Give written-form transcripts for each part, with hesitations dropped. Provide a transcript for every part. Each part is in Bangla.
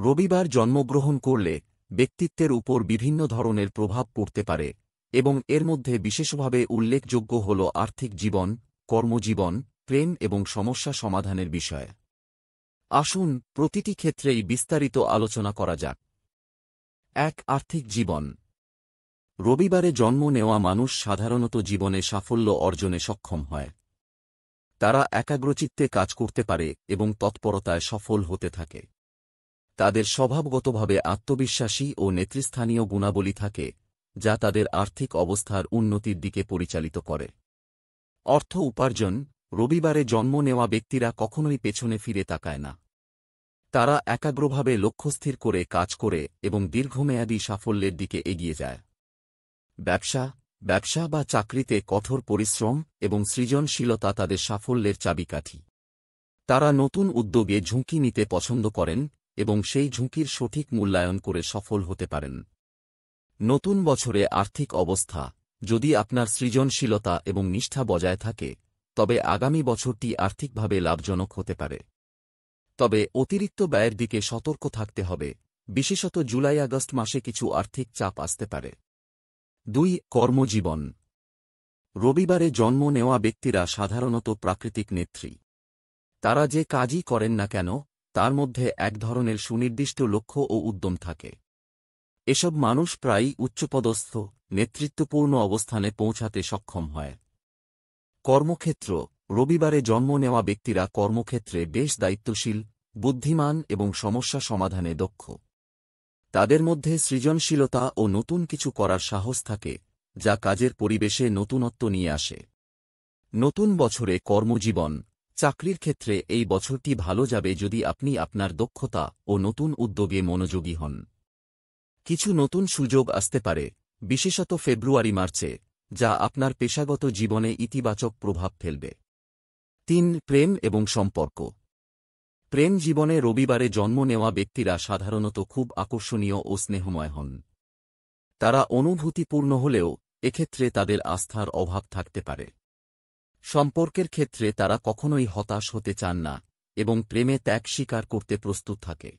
রবিবার জন্মগ্রহণ করলে ব্যক্তিত্বের উপর বিভিন্ন ধরনের প্রভাব পড়তে পারে এবং এর মধ্যে বিশেষভাবে উল্লেখযোগ্য হল আর্থিক জীবন, কর্মজীবন, প্রেম এবং সমস্যা সমাধানের বিষয়। আসুন প্রতিটি ক্ষেত্রেই বিস্তারিত আলোচনা করা যাক। ১. আর্থিক জীবন। রবিবারে জন্ম নেওয়া মানুষ সাধারণত জীবনে সাফল্য অর্জনে সক্ষম হয়। তারা একাগ্রচিত্তে কাজ করতে পারে এবং তৎপরতায় সফল হতে থাকে। তাদের স্বভাবগতভাবে আত্মবিশ্বাসী ও নেতৃস্থানীয় গুণাবলী থাকে, যা তাদের আর্থিক অবস্থার উন্নতির দিকে পরিচালিত করে। অর্থ উপার্জন। রবিবারে জন্ম নেওয়া ব্যক্তিরা কখনোই পেছনে ফিরে তাকায় না। তারা একাগ্রভাবে লক্ষ্যস্থির করে কাজ করে এবং দীর্ঘমেয়াদী সাফল্যের দিকে এগিয়ে যায়। ব্যবসা বা চাকরিতে কঠোর পরিশ্রম এবং সৃজনশীলতা তাদের সাফল্যের চাবিকাঠি। তারা নতুন উদ্যোগে ঝুঁকি নিতে পছন্দ করেন এবং সেই ঝুঁকির সঠিক মূল্যায়ন করে সফল হতে পারেন। নতুন বছরে আর্থিক অবস্থা। যদি আপনার সৃজনশীলতা এবং নিষ্ঠা বজায় থাকে, তবে আগামী বছরটি আর্থিকভাবে লাভজনক হতে পারে। তবে অতিরিক্ত ব্যয়ের দিকে সতর্ক থাকতে হবে, বিশেষত জুলাই-আগস্ট মাসে কিছু আর্থিক চাপ আসতে পারে। ২. কর্মজীবন। রবিবারে জন্ম নেওয়া ব্যক্তিরা সাধারণত প্রাকৃতিক নেত্রী। তারা যে কাজই করেন না কেন, তার মধ্যে এক ধরনের সুনির্দিষ্ট লক্ষ্য ও উদ্যম থাকে। এসব মানুষ প্রায়ই উচ্চপদস্থ, নেতৃত্বপূর্ণ অবস্থানে পৌঁছাতে সক্ষম হয়। কর্মক্ষেত্র। রবিবারে জন্ম নেওয়া ব্যক্তিরা কর্মক্ষেত্রে বেশ দায়িত্বশীল, বুদ্ধিমান এবং সমস্যা সমাধানে দক্ষ। তাদের মধ্যে সৃজনশীলতা ও নতুন কিছু করার সাহস থাকে, যা কাজের পরিবেশে নতুনত্ব নিয়ে আসে। নতুন বছরে কর্মজীবন। চাকরির ক্ষেত্রে এই বছরটি ভালো যাবে যদি আপনি আপনার দক্ষতা ও নতুন উদ্যোগে মনোযোগী হন। কিছু নতুন সুযোগ আসতে পারে, বিশেষত ফেব্রুয়ারি-মার্চে, যা আপনার পেশাগত জীবনে ইতিবাচক প্রভাব ফেলবে। ৩. প্রেম এবং সম্পর্ক। প্রেম জীবনে রবিবারে জন্ম নেওয়া ব্যক্তিরা সাধারণত খুব আকর্ষণীয় ও স্নেহময় হন। তারা অনুভূতিপূর্ণ হলেও এক্ষেত্রে তাদের আস্থার অভাব থাকতে পারে। সম্পর্কের ক্ষেত্রে তারা কখনোই হতাশ হতে চান না এবং প্রেমে ত্যাগ স্বীকার করতে প্রস্তুত থাকে।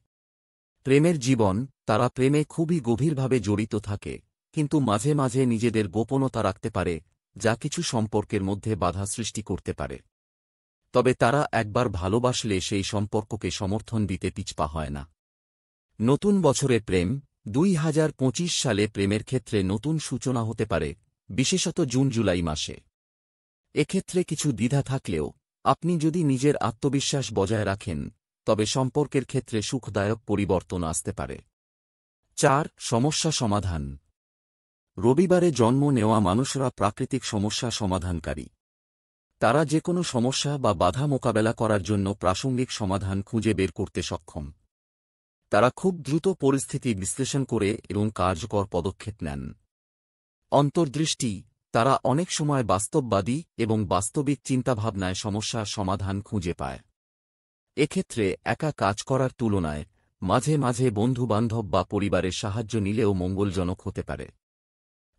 প্রেমের জীবন। তারা প্রেমে খুবই গভীরভাবে জড়িত থাকে, কিন্তু মাঝে মাঝে নিজেদের গোপনতা রাখতে পারে, যা কিছু সম্পর্কের মধ্যে বাধা সৃষ্টি করতে পারে। তবে তারা একবার ভালোবাসলে সেই সম্পর্ককে সমর্থন দিতে পিছপা হয় না। নতুন বছরে প্রেম। ২০২৫ সালে প্রেমের ক্ষেত্রে নতুন সূচনা হতে পারে, বিশেষত জুন-জুলাই মাসে। এক্ষেত্রে কিছু দ্বিধা থাকলেও আপনি যদি নিজের আত্মবিশ্বাস বজায় রাখেন, তবে সম্পর্কের ক্ষেত্রে সুখদায়ক পরিবর্তন আসতে পারে। ৪. সমস্যা সমাধান। রবিবারে জন্ম নেওয়া মানুষরা প্রাকৃতিক সমস্যা সমাধানকারী। তারা যে কোনো সমস্যা বা বাধা মোকাবেলা করার জন্য প্রাসঙ্গিক সমাধান খুঁজে বের করতে সক্ষম। তারা খুব দ্রুত পরিস্থিতি বিশ্লেষণ করে এবং কার্যকর পদক্ষেপ নেন। অন্তর্দৃষ্টি। তারা অনেক সময় বাস্তববাদী এবং বাস্তবিক চিন্তাভাবনায় সমস্যার সমাধান খুঁজে পায়। এক্ষেত্রে একা কাজ করার তুলনায় মাঝে মাঝে বন্ধুবান্ধব বা পরিবারের সাহায্য নিলেও মঙ্গলজনক হতে পারে।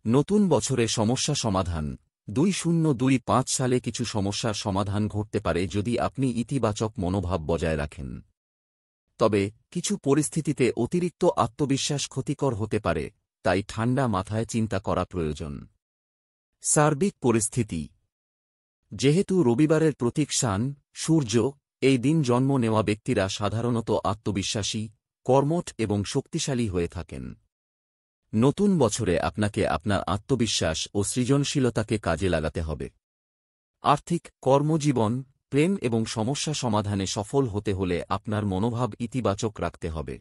নতুন বছরে সমস্যা সমাধান। ২০২৫ সালে কিছু সমস্যার সমাধান ঘটতে পারে যদি আপনি ইতিবাচক মনোভাব বজায় রাখেন। তবে কিছু পরিস্থিতিতে অতিরিক্ত আত্মবিশ্বাস ক্ষতিকর হতে পারে, তাই ঠান্ডা মাথায় চিন্তা করা প্রয়োজন। সার্বিক পরিস্থিতি। যেহেতু রবিবারের প্রতীক শান, সূর্য, এই দিন জন্ম নেওয়া ব্যক্তিরা সাধারণত আত্মবিশ্বাসী, কর্মঠ এবং শক্তিশালী হয়ে থাকেন। নতুন বছরে আপনাকে আপনার আত্মবিশ্বাস ও সৃজনশীলতাকে কাজে লাগাতে হবে। আর্থিক, কর্মজীবন, প্রেম এবং সমস্যা সমাধানে সফল হতে হলে আপনার মনোভাব ইতিবাচক রাখতে হবে।